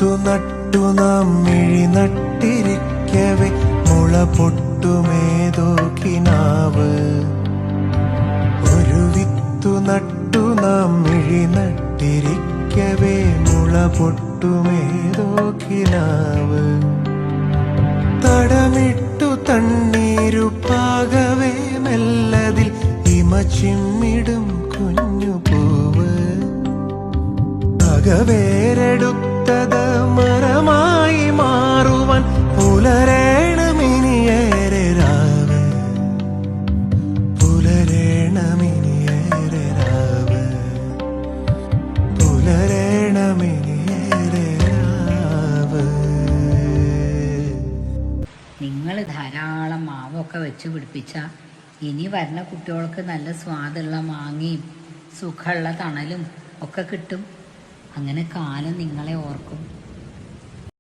നട്ടു നാം മിഴി നട്ടിരിക്കവേ മുള പൊട്ടുമേതോ കിനാവ്. ഒരു വിത്തു നട്ടു നാം മിഴി നട്ടിരിക്കവേ മുള പൊട്ടുമേതോ കിനാവ്. തടമിട്ടു തണ്ണീരു പാകവേ മെല്ലതിൽ ഇമ ചിമ്മിടും കുഞ്ഞു പൂവ്. അകവേരെടുത്തത് മരമായി മാറുവാൻ പുലരേണമിനിയേറെ രാവ്. പുലരേണമിനിയേറെ രാവ്. പുലരേണമിനിയേറെ രാവ്. നിങ്ങൾ ധാരാളം മാവൊക്കെ വെച്ച് പിടിപ്പിച്ച ഇനി വരുന്ന കുട്ടികൾക്ക് നല്ല സ്വാദുള്ള മാങ്ങയും സുഖമുള്ള തണലും ഒക്കെ കിട്ടും. അങ്ങനെ കാലം നിങ്ങളെ ഓർക്കും.